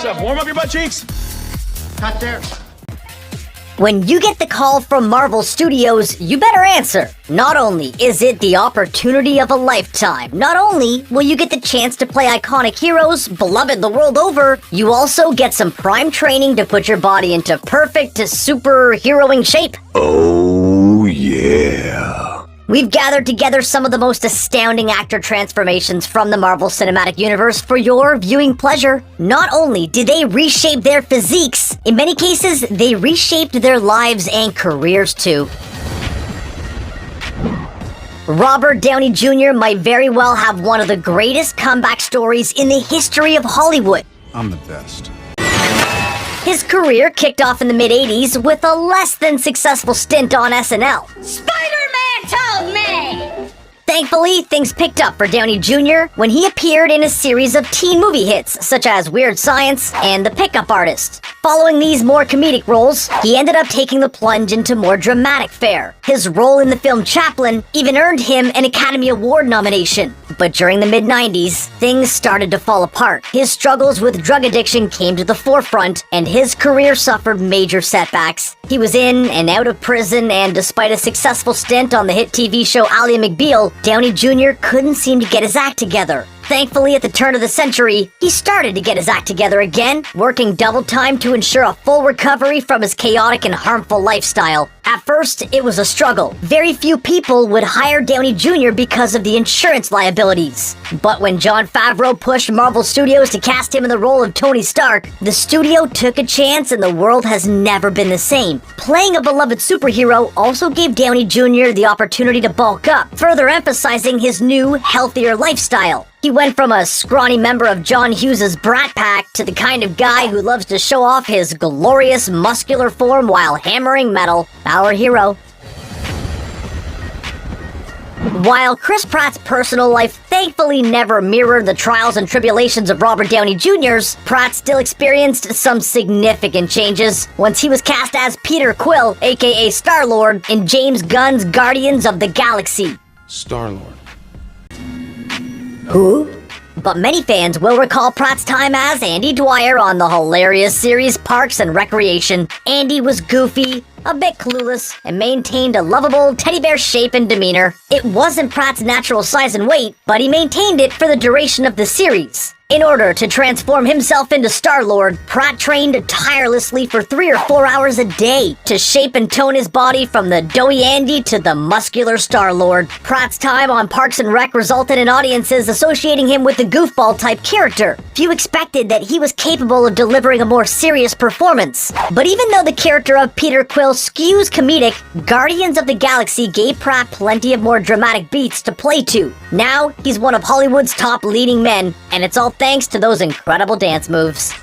Next up, warm up your butt cheeks. Cut there. When you get the call from Marvel Studios, you better answer. Not only is it the opportunity of a lifetime, not only will you get the chance to play iconic heroes, beloved the world over, you also get some prime training to put your body into perfect superheroing shape. Oh, yeah. We've gathered together some of the most astounding actor transformations from the Marvel Cinematic Universe for your viewing pleasure. Not only did they reshape their physiques, in many cases, they reshaped their lives and careers too. Robert Downey Jr. might very well have one of the greatest comeback stories in the history of Hollywood. I'm the best. His career kicked off in the mid-'80s with a less than successful stint on SNL. Spider-Man told me! Thankfully, things picked up for Downey Jr. when he appeared in a series of teen movie hits, such as Weird Science and The Pickup Artist. Following these more comedic roles, he ended up taking the plunge into more dramatic fare. His role in the film Chaplin even earned him an Academy Award nomination. But during the mid-'90s, things started to fall apart. His struggles with drug addiction came to the forefront, and his career suffered major setbacks. He was in and out of prison, and despite a successful stint on the hit TV show Ally McBeal, Downey Jr. couldn't seem to get his act together. Thankfully, at the turn of the century, he started to get his act together again, working double time to ensure a full recovery from his chaotic and harmful lifestyle. At first, it was a struggle. Very few people would hire Downey Jr. because of the insurance liabilities. But when Jon Favreau pushed Marvel Studios to cast him in the role of Tony Stark, the studio took a chance and the world has never been the same. Playing a beloved superhero also gave Downey Jr. the opportunity to bulk up, further emphasizing his new, healthier lifestyle. He went from a scrawny member of John Hughes' Brat Pack to the kind of guy who loves to show off his glorious muscular form while hammering metal. Our hero. While Chris Pratt's personal life thankfully never mirrored the trials and tribulations of Robert Downey Jr.'s, Pratt still experienced some significant changes once he was cast as Peter Quill, aka Star-Lord, in James Gunn's Guardians of the Galaxy. Star-Lord. Who? But many fans will recall Pratt's time as Andy Dwyer on the hilarious series Parks and Recreation. Andy was goofy, a bit clueless, and maintained a lovable teddy bear shape and demeanor. It wasn't Pratt's natural size and weight, but he maintained it for the duration of the series. In order to transform himself into Star-Lord, Pratt trained tirelessly for 3 or 4 hours a day to shape and tone his body from the doughy Andy to the muscular Star-Lord. Pratt's time on Parks and Rec resulted in audiences associating him with the goofball-type character. Few expected that he was capable of delivering a more serious performance. But even though the character of Peter Quill skews comedic, Guardians of the Galaxy gave Pratt plenty of more dramatic beats to play to. Now, he's one of Hollywood's top leading men, and it's all thanks to those incredible dance moves.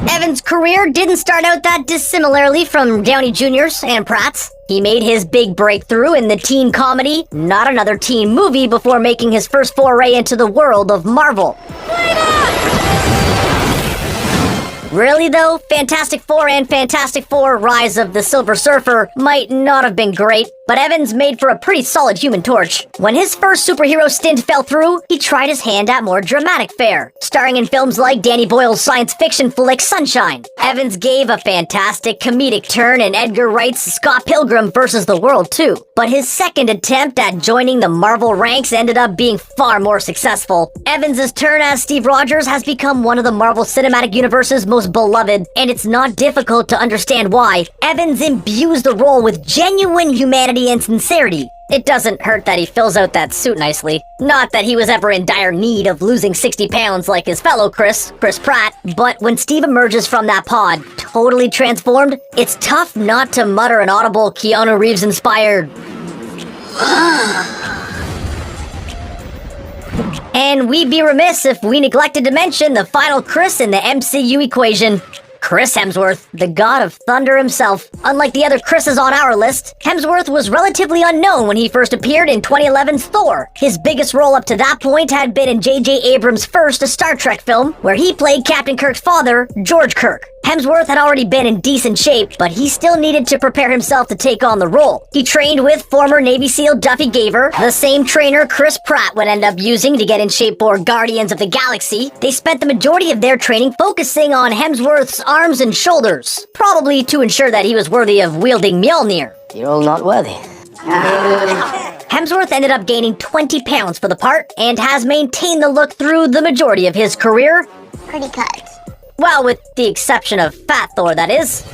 Evan's career didn't start out that dissimilarly from Downey Jr.'s and Pratt's. He made his big breakthrough in the teen comedy Not Another Teen Movie before making his first foray into the world of Marvel. Really though, Fantastic Four and Fantastic Four Rise of the Silver Surfer might not have been great, but Evans made for a pretty solid Human Torch. When his first superhero stint fell through, he tried his hand at more dramatic fare, starring in films like Danny Boyle's science fiction flick Sunshine. Evans gave a fantastic comedic turn in Edgar Wright's Scott Pilgrim vs. the World too, but his second attempt at joining the Marvel ranks ended up being far more successful. Evans' turn as Steve Rogers has become one of the Marvel Cinematic Universe's most beloved, and it's not difficult to understand why. Evans imbues the role with genuine humanity and sincerity. It doesn't hurt that he fills out that suit nicely. Not that he was ever in dire need of losing 60 pounds like his fellow Chris Pratt, but when Steve emerges from that pod, totally transformed, it's tough not to mutter an audible Keanu Reeves-inspired And we'd be remiss if we neglected to mention the final Chris in the MCU equation. Chris Hemsworth, the god of thunder himself. Unlike the other Chris's on our list, Hemsworth was relatively unknown when he first appeared in 2011's Thor. His biggest role up to that point had been in J.J. Abrams' first Star Trek film, where he played Captain Kirk's father, George Kirk. Hemsworth had already been in decent shape, but he still needed to prepare himself to take on the role. He trained with former Navy SEAL Duffy Gaver, the same trainer Chris Pratt would end up using to get in shape for Guardians of the Galaxy. They spent the majority of their training focusing on Hemsworth's arms and shoulders, probably to ensure that he was worthy of wielding Mjolnir. You're all not worthy. Hemsworth ended up gaining 20 pounds for the part, and has maintained the look through the majority of his career. Pretty cut. Well, with the exception of Fat Thor, that is.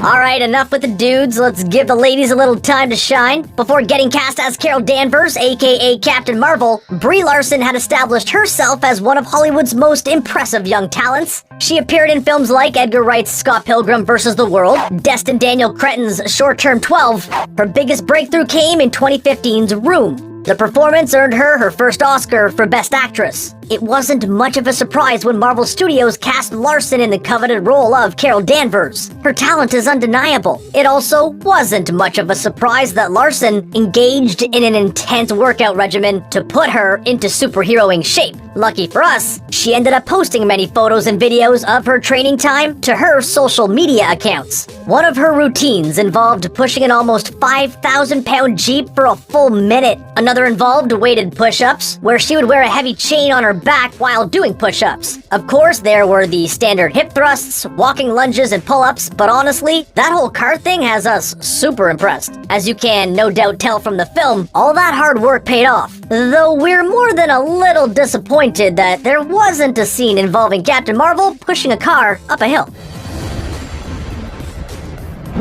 Alright, enough with the dudes, let's give the ladies a little time to shine. Before getting cast as Carol Danvers, aka Captain Marvel, Brie Larson had established herself as one of Hollywood's most impressive young talents. She appeared in films like Edgar Wright's Scott Pilgrim vs. the World, Destin Daniel Cretton's Short Term 12. Her biggest breakthrough came in 2015's Room. The performance earned her her first Oscar for Best Actress. It wasn't much of a surprise when Marvel Studios cast Larson in the coveted role of Carol Danvers. Her talent is undeniable. It also wasn't much of a surprise that Larson engaged in an intense workout regimen to put her into superheroing shape. Lucky for us, she ended up posting many photos and videos of her training time to her social media accounts. One of her routines involved pushing an almost 5,000-pound Jeep for a full minute. Another involved weighted push-ups, where she would wear a heavy chain on her back while doing push-ups. Of course, there were the standard hip thrusts, walking lunges, and pull-ups, but honestly, that whole car thing has us super impressed. As you can no doubt tell from the film, all that hard work paid off. Though we're more than a little disappointed that there wasn't a scene involving Captain Marvel pushing a car up a hill.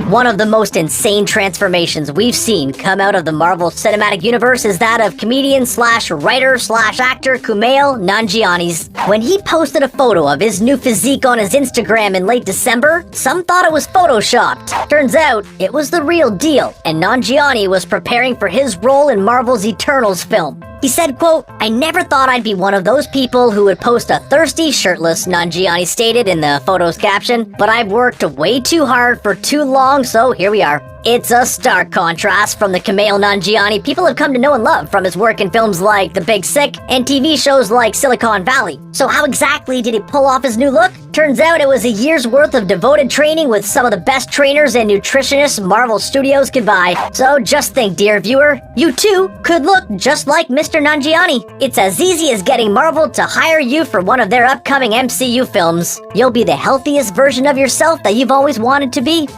One of the most insane transformations we've seen come out of the Marvel Cinematic Universe is that of comedian/writer/actor Kumail Nanjiani's. When he posted a photo of his new physique on his Instagram in late December, some thought it was photoshopped. Turns out, it was the real deal, and Nanjiani was preparing for his role in Marvel's Eternals film. He said, quote, "I never thought I'd be one of those people who would post a thirsty shirtless," Nanjiani stated in the photo's caption, "but I've worked way too hard for too long, so here we are." It's a stark contrast from the Kumail Nanjiani people have come to know and love from his work in films like The Big Sick and TV shows like Silicon Valley. So how exactly did he pull off his new look? Turns out it was a year's worth of devoted training with some of the best trainers and nutritionists Marvel Studios could buy. So just think, dear viewer, you too could look just like Mr. Nanjiani. It's as easy as getting Marvel to hire you for one of their upcoming MCU films. You'll be the healthiest version of yourself that you've always wanted to be.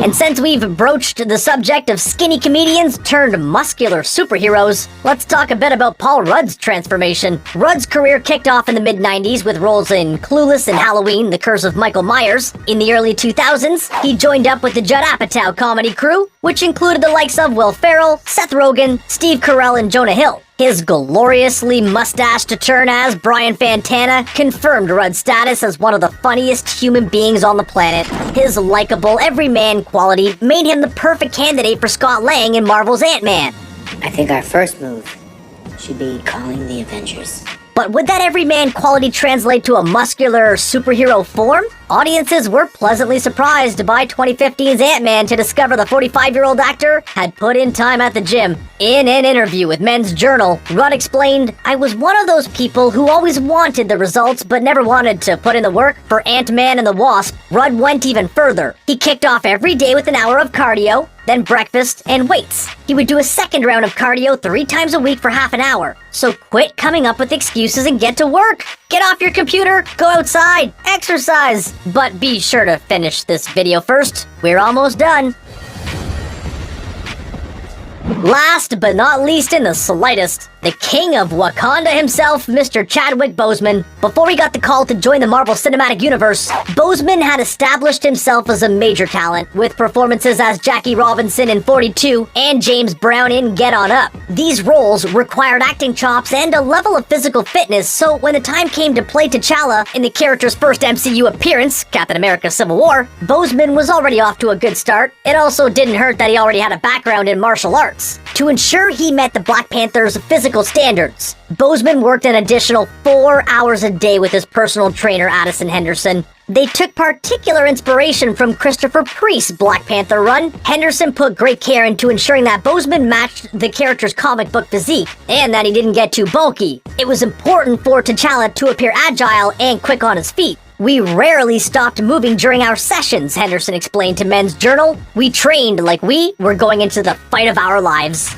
And since we've broached the subject of skinny comedians turned muscular superheroes, let's talk a bit about Paul Rudd's transformation. Rudd's career kicked off in the mid-90s with roles in Clueless and Halloween, The Curse of Michael Myers. In the early 2000s, he joined up with the Judd Apatow comedy crew, which included the likes of Will Ferrell, Seth Rogen, Steve Carell, and Jonah Hill. His gloriously mustached turn as Brian Fantana confirmed Rudd's status as one of the funniest human beings on the planet. His likable, everyman quality made him the perfect candidate for Scott Lang in Marvel's Ant-Man. I think our first move should be calling the Avengers. But would that everyman quality translate to a muscular superhero form? Audiences were pleasantly surprised by 2015's Ant-Man to discover the 45-year-old actor had put in time at the gym. In an interview with Men's Journal, Rudd explained, "I was one of those people who always wanted the results but never wanted to put in the work." For Ant-Man and the Wasp, Rudd went even further. He kicked off every day with an hour of cardio, then breakfast and weights. He would do a second round of cardio 3 times a week for half an hour. So quit coming up with excuses and get to work. Get off your computer, go outside, exercise. But be sure to finish this video first. We're almost done. Last but not least in the slightest, the king of Wakanda himself, Mr. Chadwick Boseman. Before he got the call to join the Marvel Cinematic Universe, Boseman had established himself as a major talent, with performances as Jackie Robinson in 42 and James Brown in Get On Up. These roles required acting chops and a level of physical fitness, so when the time came to play T'Challa in the character's first MCU appearance, Captain America Civil War, Boseman was already off to a good start. It also didn't hurt that he already had a background in martial arts. To ensure he met the Black Panther's physical physical standards. Bozeman worked an additional 4 hours a day with his personal trainer, Addison Henderson. They took particular inspiration from Christopher Priest's Black Panther run. Henderson put great care into ensuring that Bozeman matched the character's comic book physique, and that he didn't get too bulky. It was important for T'Challa to appear agile and quick on his feet. We rarely stopped moving during our sessions, Henderson explained to Men's Journal. We trained like we were going into the fight of our lives.